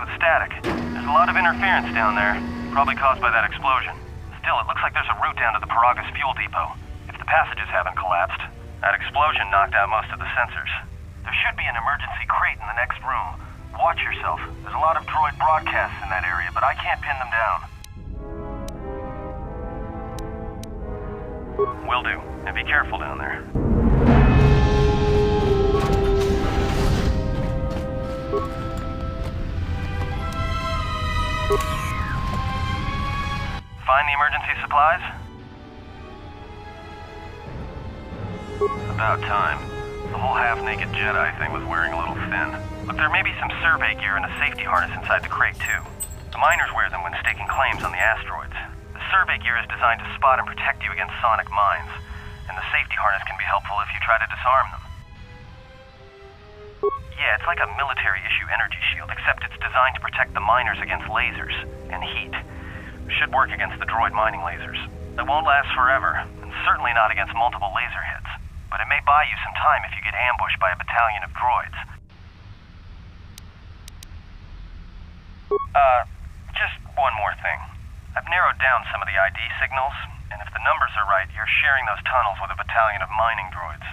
with static. There's a lot of interference down there, probably caused by that explosion. Still, it looks like there's a route down to the Paragus fuel depot. If the passages haven't collapsed, that explosion knocked out most of the sensors. There should be an emergency crate in the next room. Watch yourself. There's a lot of droid broadcasts in that area, but I can't pin them down. Will do. And be careful down there. Find the emergency supplies? About time. The whole half-naked Jedi thing was wearing a little thin. Look, there may be some survey gear and a safety harness inside the crate, too. The miners wear them when staking claims on the asteroids. The survey gear is designed to spot and protect you against sonic mines, and the safety harness can be helpful if you try to disarm them. Yeah, it's like a military-issue energy shield, except it's designed to protect the miners against lasers and heat. Should work against the droid mining lasers. It won't last forever, and certainly not against multiple laser hits. But it may buy you some time if you get ambushed by a battalion of droids. Just one more thing. I've narrowed down some of the ID signals, and if the numbers are right, you're sharing those tunnels with a battalion of mining droids.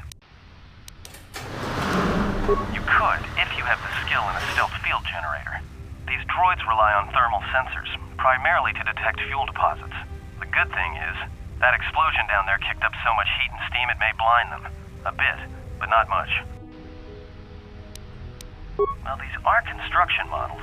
You could, if you have the skill in a stealth field generator. These droids rely on thermal sensors, primarily to detect fuel deposits. The good thing is, that explosion down there kicked up so much heat and steam it may blind them. A bit, but not much. Well, these are construction models.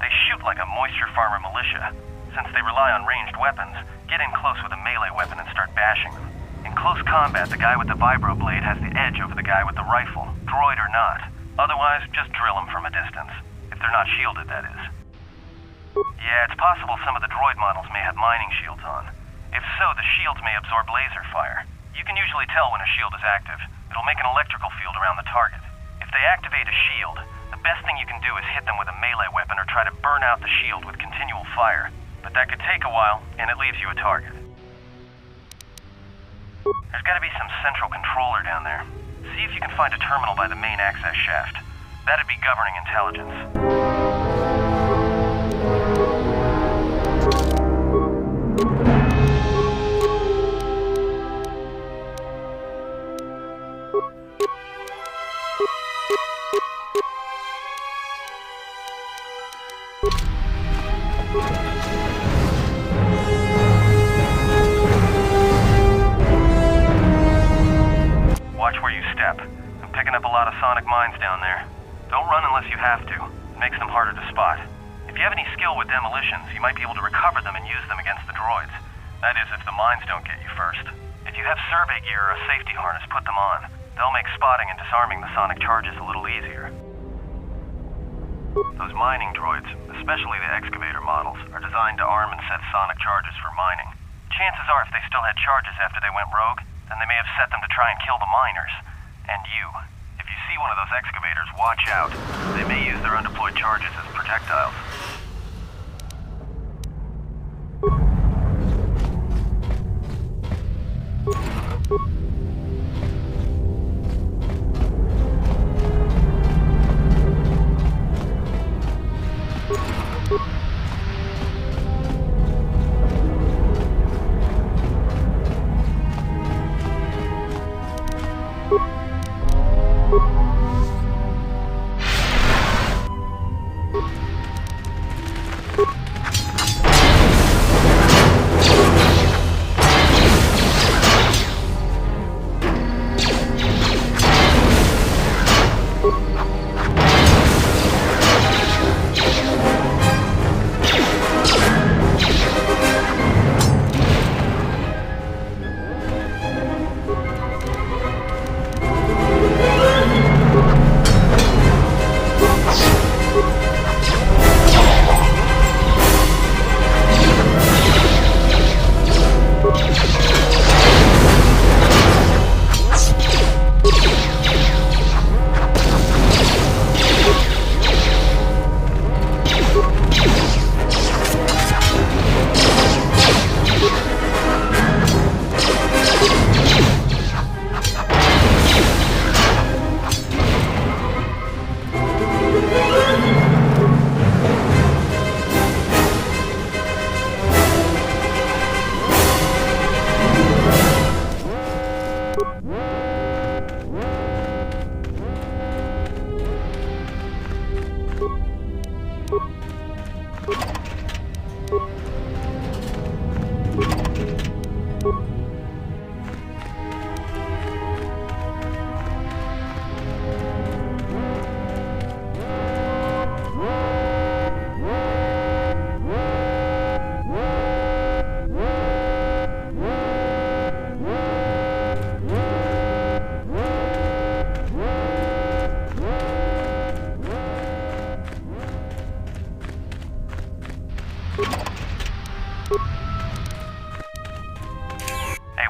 They shoot like a moisture farmer militia. Since they rely on ranged weapons, get in close with a melee weapon and start bashing them. In close combat, the guy with the vibroblade has the edge over the guy with the rifle, droid or not. Otherwise, just drill them from a distance. If they're not shielded, that is. Yeah, it's possible some of the droid models may have mining shields on. If so, the shields may absorb laser fire. You can usually tell when a shield is active. It'll make an electrical field around the target. If they activate a shield, the best thing you can do is hit them with a melee weapon or try to burn out the shield with continual fire. But that could take a while, and it leaves you a target. There's gotta be some central controller down there. See if you can find a terminal by the main access shaft. That'd be governing intelligence. Watch where you step. I'm picking up a lot of sonic mines down there. Don't run unless you have to. It makes them harder to spot. If you have any skill with demolitions, you might be able to recover them and use them against the droids. That is, if the mines don't get you first. If you have survey gear or a safety harness, put them on. They'll make spotting and disarming the sonic charges a little easier. Those mining droids, especially the excavator models, are designed to arm and set sonic charges for mining. Chances are if they still had charges after they went rogue, then they may have set them to try and kill the miners. And you. If you see one of those excavators, watch out. They may use their undeployed charges as projectiles.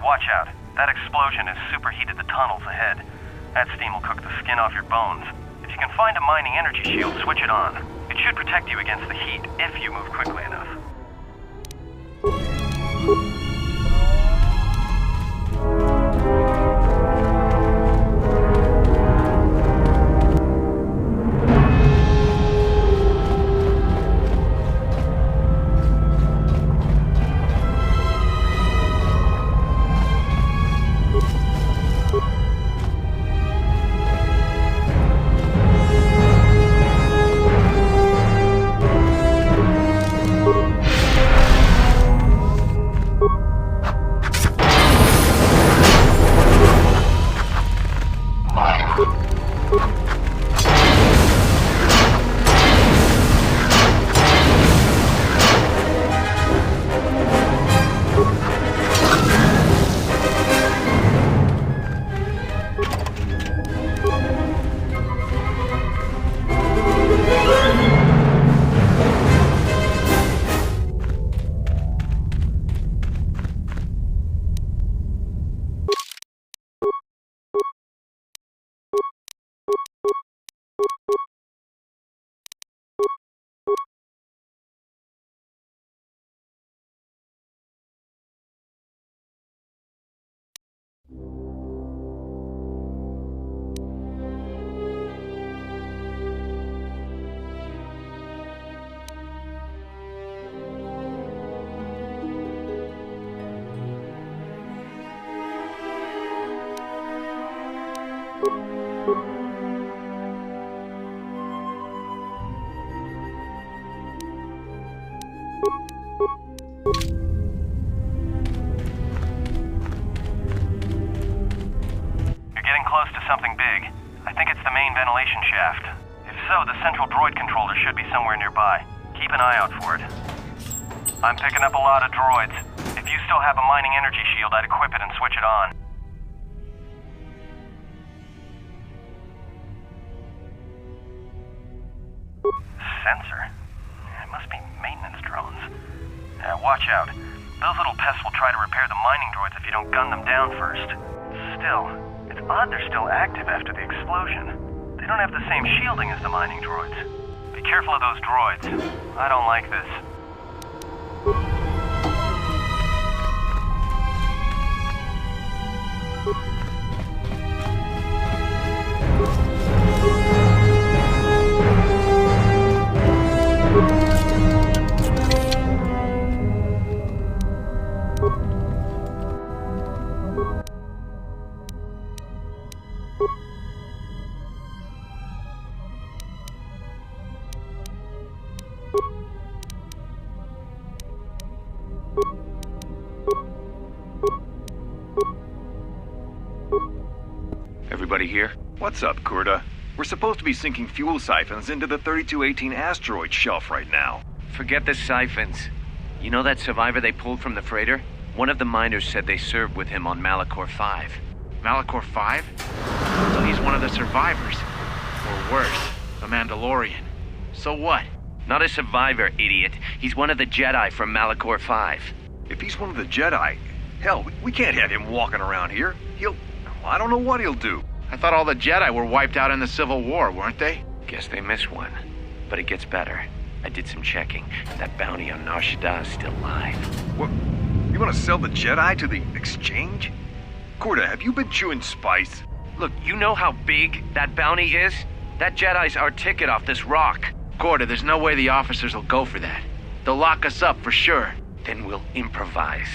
watch out. That explosion has superheated the tunnels ahead. That steam will cook the skin off your bones. If you can find a mining energy shield, switch it on. It should protect you against the heat if you move quickly enough. Something big. I think it's the main ventilation shaft. If so, the central droid controller should be somewhere nearby. Keep an eye out for it. I'm picking up a lot of droids. If you still have a mining energy shield, I'd equip it and switch it on. Sensor? It must be maintenance drones. Watch out. Those little pests will try to repair the mining droids if you don't gun them down first. Still, it's odd they're still active after the explosion. They don't have the same shielding as the mining droids. Be careful of those droids. I don't like this. Everybody here? What's up, Kurta? We're supposed to be sinking fuel siphons into the 3218 asteroid shelf right now. Forget the siphons. You know that survivor they pulled from the freighter? One of the miners said they served with him on Malachor 5. Malachor 5? So he's one of the survivors. Or worse, a Mandalorian. So what? Not a survivor, idiot. He's one of the Jedi from Malachor 5. If he's one of the Jedi, hell, we can't have him walking around here. I don't know what he'll do. I thought all the Jedi were wiped out in the Civil War, weren't they? Guess they missed one. But it gets better. I did some checking, and that bounty on Nar Shaddaa is still live. What? You want to sell the Jedi to the exchange? Kurta, have you been chewing spice? Look, you know how big that bounty is? That Jedi's our ticket off this rock. Gorda, there's no way the officers will go for that. They'll lock us up for sure. Then we'll improvise.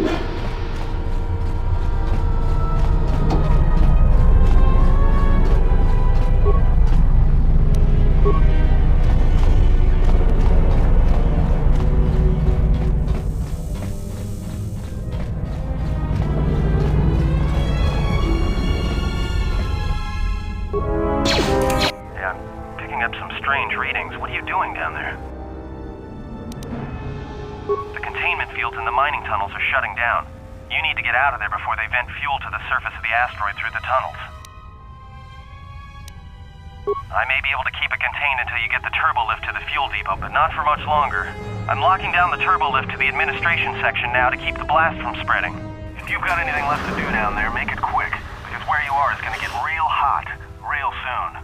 Yeah, I'm picking up some strange readings. What are you doing down there? The containment fields in the mining tunnels are shutting down. You need to get out of there before they vent fuel to the surface of the asteroid through the tunnels. I may be able to keep it contained until you get the turbo lift to the fuel depot, but not for much longer. I'm locking down the turbo lift to the administration section now to keep the blast from spreading. If you've got anything left to do down there, make it quick, because where you are is going to get real hot real soon.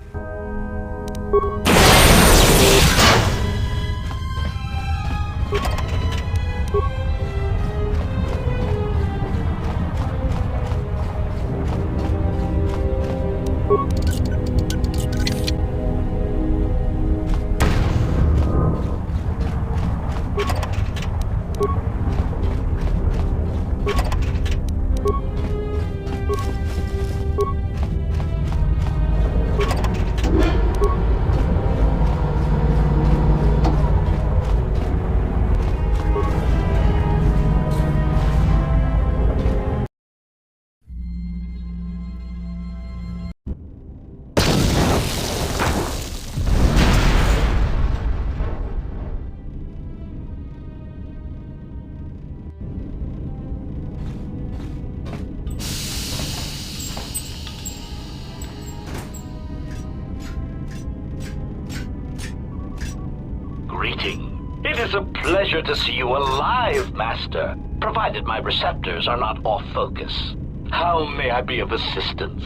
It is a pleasure to see you alive, Master, provided my receptors are not off focus. How may I be of assistance?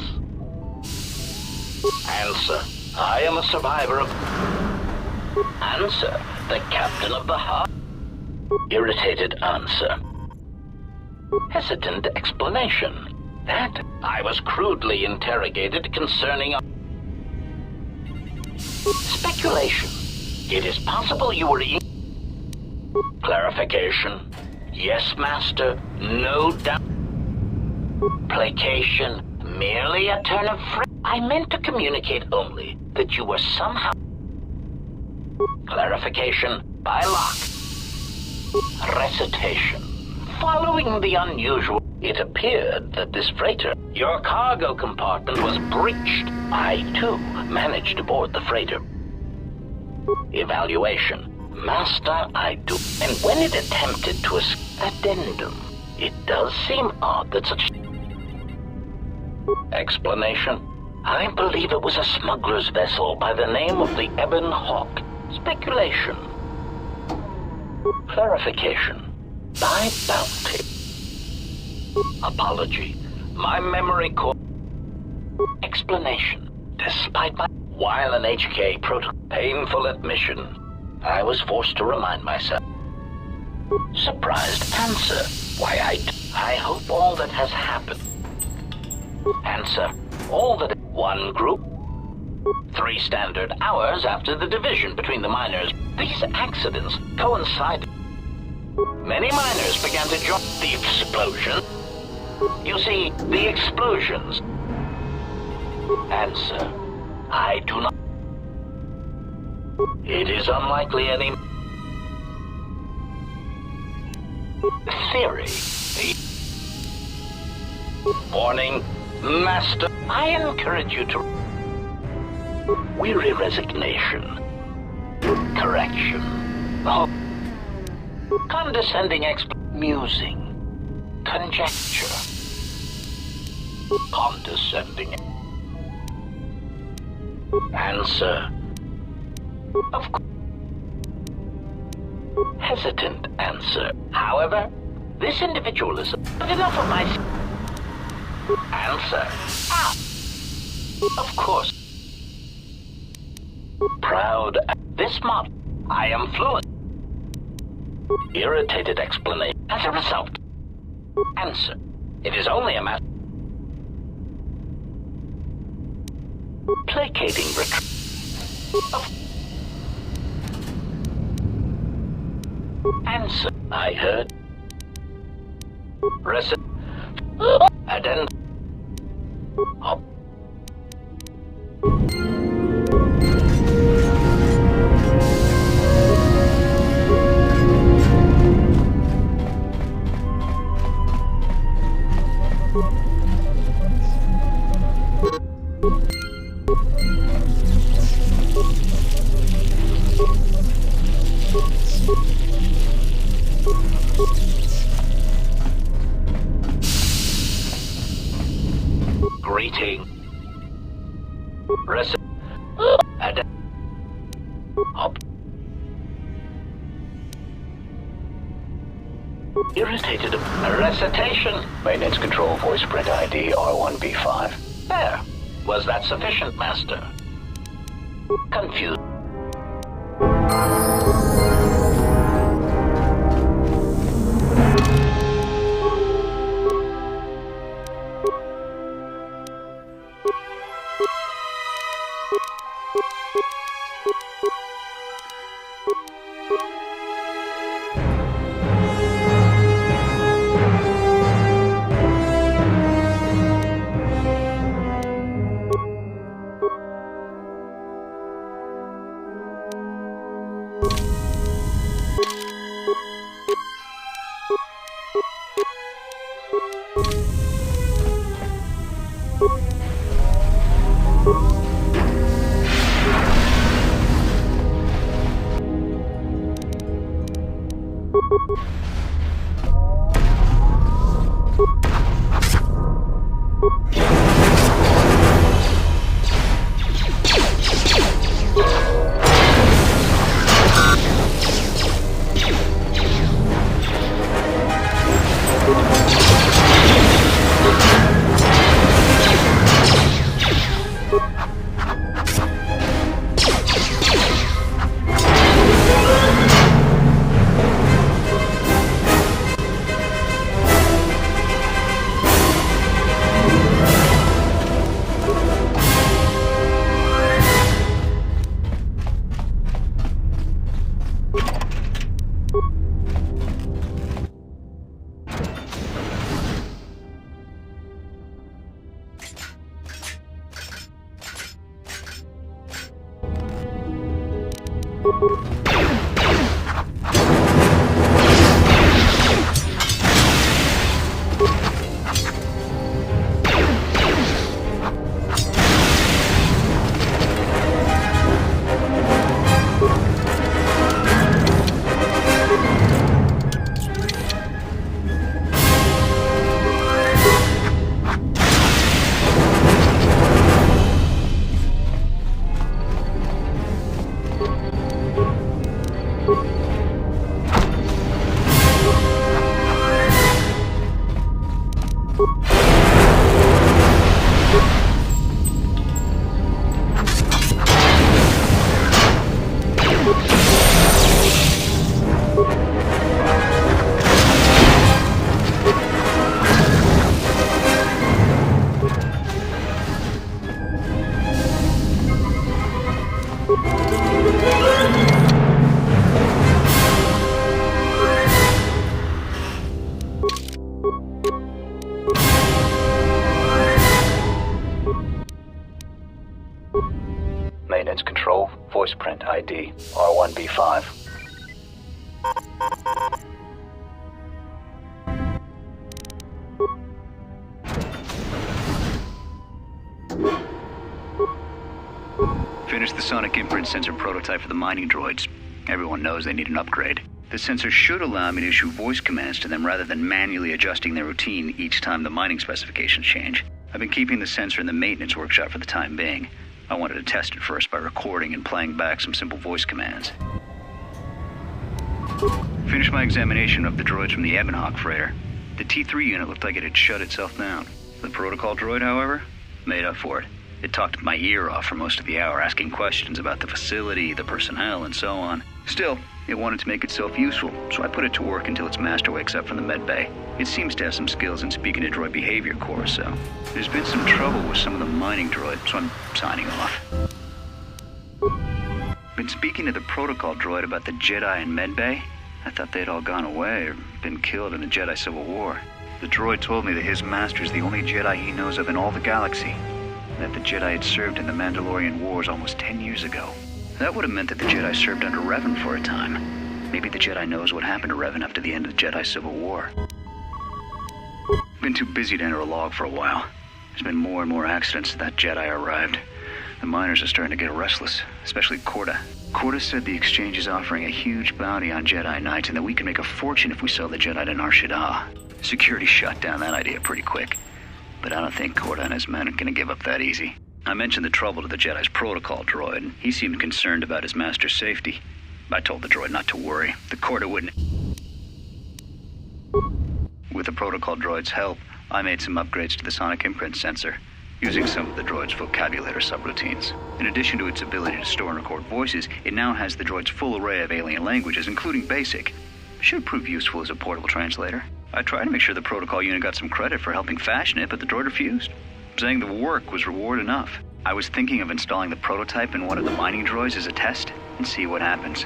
Answer. I am a survivor of... Answer. The captain of the Harbinger. Irritated answer. Hesitant explanation. That I was crudely interrogated concerning... Speculation. It is possible you were... Clarification. Yes, Master. No doubt. Placation. Merely a turn of phrase. I meant to communicate only that you were somehow... Clarification. By lock. Recitation. Following the unusual... It appeared that this freighter, your cargo compartment, was breached. I, too, managed to board the freighter. Evaluation. Master, I do. And when it attempted to escape... Addendum. It does seem odd that such... Explanation. I believe it was a smuggler's vessel by the name of the Ebon Hawk. Speculation. Clarification. By bounty. Apology. My memory core... Explanation. Despite my... While an HK protocol... Painful admission. I was forced to remind myself. Surprised answer. Why, I hope all that has happened. Answer. All that... One group. 3 standard hours after the division between the miners. These accidents coincided. Many miners began to join the explosion. You see, the explosions. Answer. I do not... It is unlikely any... Theory. Warning, Master. I encourage you to... Weary resignation. Correction. Oh. Condescending musing. Conjecture. Condescending. Answer. Of course. Hesitant answer. However, this individual is... But enough of my... Answer. Ah. Of course. Proud... This model. I am fluent. Irritated explanation. As a result. Answer. It is only a matter... Placating retreat. Answer. I heard. Addend. Greeting. Irritated. Recitation. Maintenance control voice print ID R1B5. There. Was that sufficient, Master? Confused. Maintenance control, voice print ID, R1B5. Finished the sonic imprint sensor prototype for the mining droids. Everyone knows they need an upgrade. The sensor should allow me to issue voice commands to them rather than manually adjusting their routine each time the mining specifications change. I've been keeping the sensor in the maintenance workshop for the time being. I wanted to test it first by recording and playing back some simple voice commands. Finished my examination of the droids from the Ebonhawk freighter. The T3 unit looked like it had shut itself down. The protocol droid, however, made up for it. It talked my ear off for most of the hour, asking questions about the facility, the personnel, and so on. Still, it wanted to make itself useful, so I put it to work until its master wakes up from the med bay. It seems to have some skills in speaking to droid behavior course, so there's been some trouble with some of the mining droids, so I'm signing off. Been speaking to the protocol droid about the Jedi in med bay. I thought they'd all gone away or been killed in the Jedi Civil War. The droid told me that his master is the only Jedi he knows of in all the galaxy, and that the Jedi had served in the Mandalorian Wars almost 10 years ago. That would have meant that the Jedi served under Revan for a time. Maybe the Jedi knows what happened to Revan after the end of the Jedi Civil War. Been too busy to enter a log for a while. There's been more and more accidents since that Jedi arrived. The miners are starting to get restless, especially Corda. Corda said the exchange is offering a huge bounty on Jedi Knights and that we can make a fortune if we sell the Jedi to Nar Shaddaa. Security shut down that idea pretty quick, but I don't think Corda and his men are gonna give up that easy. I mentioned the trouble to the Jedi's protocol droid, and he seemed concerned about his master's safety. I told the droid not to worry. The Corda wouldn't... With the protocol droid's help, I made some upgrades to the sonic imprint sensor, using some of the droid's vocabulator subroutines. In addition to its ability to store and record voices, it now has the droid's full array of alien languages, including Basic. Should prove useful as a portable translator. I tried to make sure the protocol unit got some credit for helping fashion it, but the droid refused, saying the work was reward enough. I was thinking of installing the prototype in one of the mining droids as a test, and see what happens.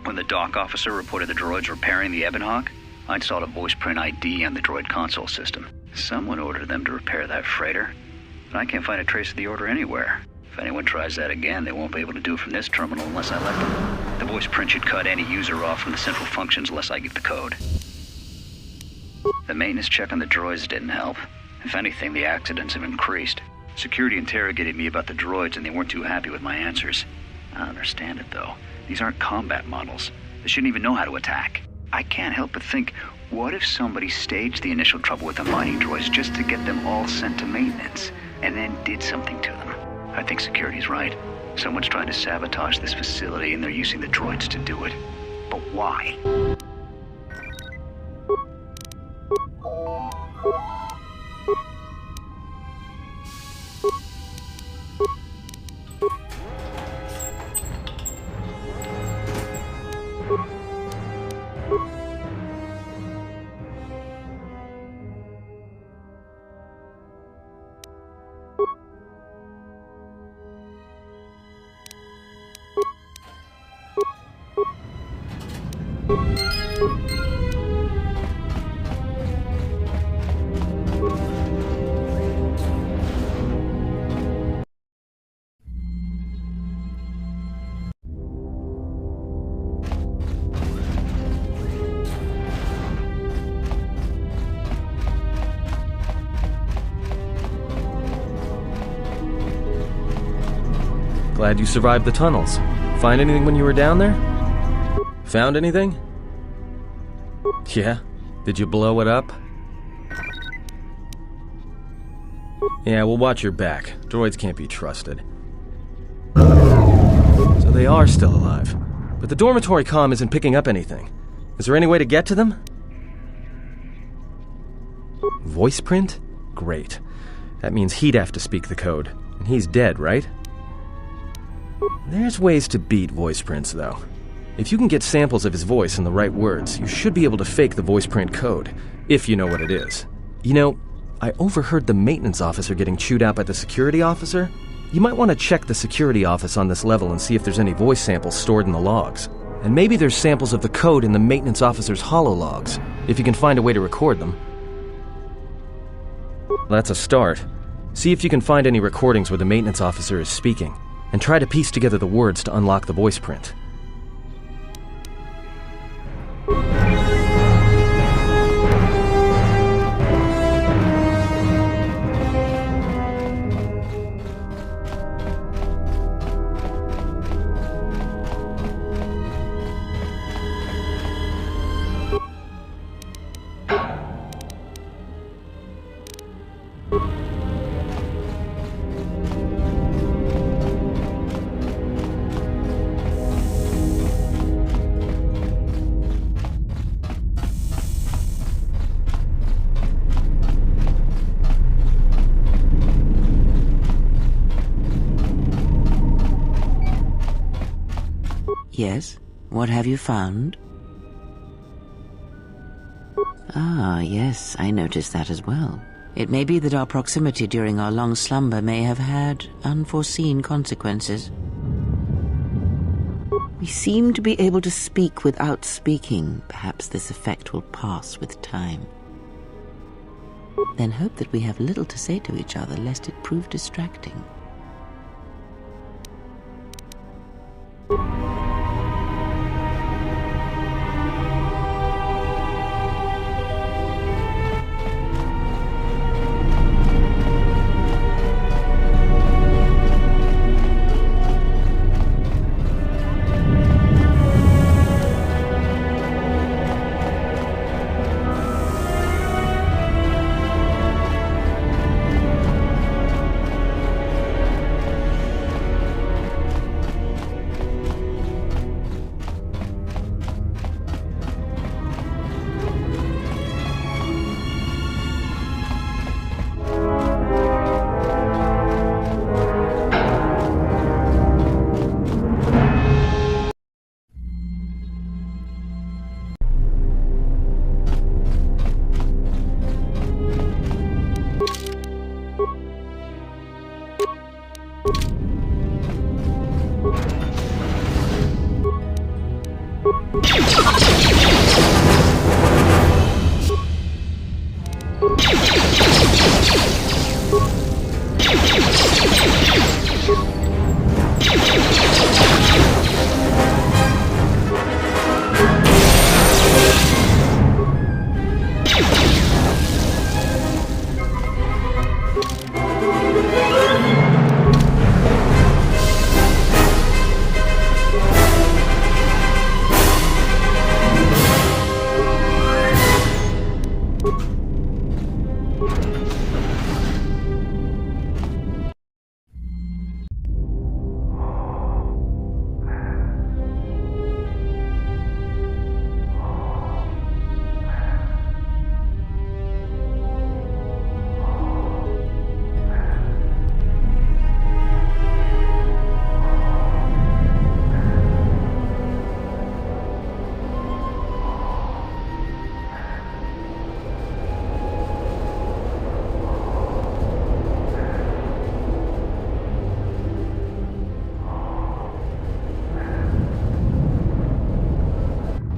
When the dock officer reported the droids repairing the Ebonhawk, I installed a voice print ID on the droid console system. Someone ordered them to repair that freighter, but I can't find a trace of the order anywhere. If anyone tries that again, they won't be able to do it from this terminal unless I let them. The voice print should cut any user off from the central functions unless I give the code. The maintenance check on the droids didn't help. If anything, the accidents have increased. Security interrogated me about the droids and they weren't too happy with my answers. I don't understand it though. These aren't combat models. They shouldn't even know how to attack. I can't help but think, what if somebody staged the initial trouble with the mining droids just to get them all sent to maintenance, and then did something to them? I think security's right. Someone's trying to sabotage this facility and they're using the droids to do it. But why? Glad you survived the tunnels. Find anything when you were down there? Found anything? Yeah? Did you blow it up? Yeah, well, watch your back. Droids can't be trusted. So they are still alive. But the dormitory comm isn't picking up anything. Is there any way to get to them? Voice print? Great. That means he'd have to speak the code. And he's dead, right? There's ways to beat voice prints, though. If you can get samples of his voice and the right words, you should be able to fake the voice print code, if you know what it is. You know, I overheard the maintenance officer getting chewed out by the security officer. You might want to check the security office on this level and see if there's any voice samples stored in the logs. And maybe there's samples of the code in the maintenance officer's holologs, if you can find a way to record them. That's a start. See if you can find any recordings where the maintenance officer is speaking, and try to piece together the words to unlock the voice print. Yes? What have you found? Ah, yes, I noticed that as well. It may be that our proximity during our long slumber may have had unforeseen consequences. We seem to be able to speak without speaking. Perhaps this effect will pass with time. Then hope that we have little to say to each other, lest it prove distracting.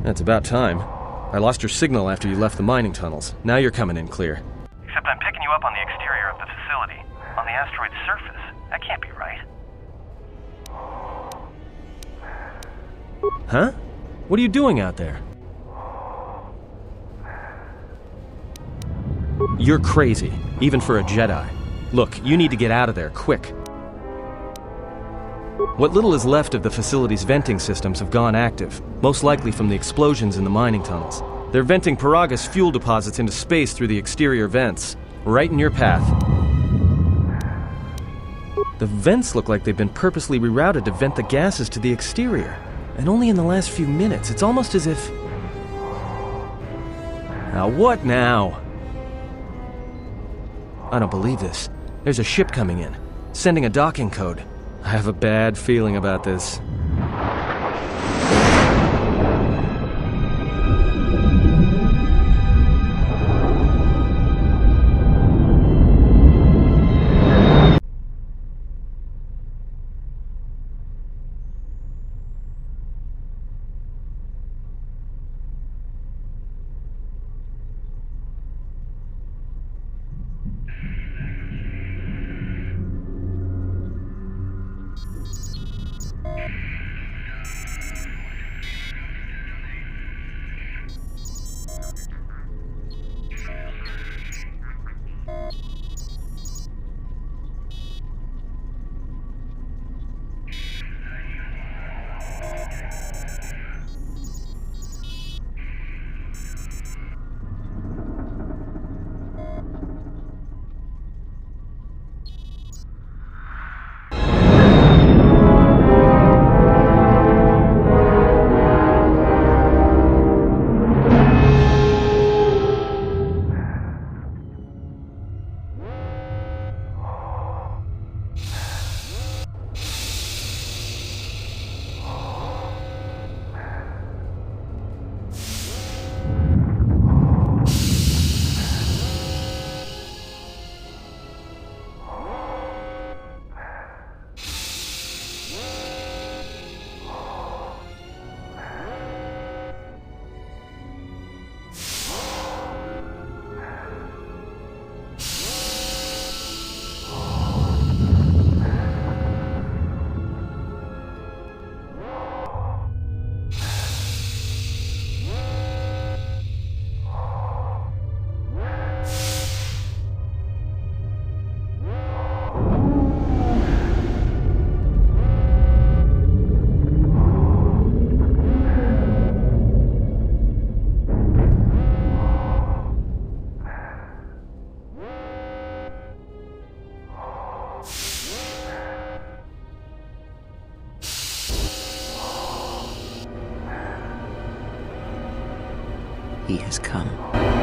That's about time. I lost your signal after you left the mining tunnels. Now you're coming in clear. Except I'm picking you up on the exterior of the facility, on the asteroid's surface. That can't be right. Huh? What are you doing out there? You're crazy, even for a Jedi. Look, you need to get out of there, quick. What little is left of the facility's venting systems have gone active, most likely from the explosions in the mining tunnels. They're venting Paraga's fuel deposits into space through the exterior vents, right in your path. The vents look like they've been purposely rerouted to vent the gases to the exterior, and only in the last few minutes. It's almost as if... Now what now? I don't believe this. There's a ship coming in, sending a docking code. I have a bad feeling about this. he has come.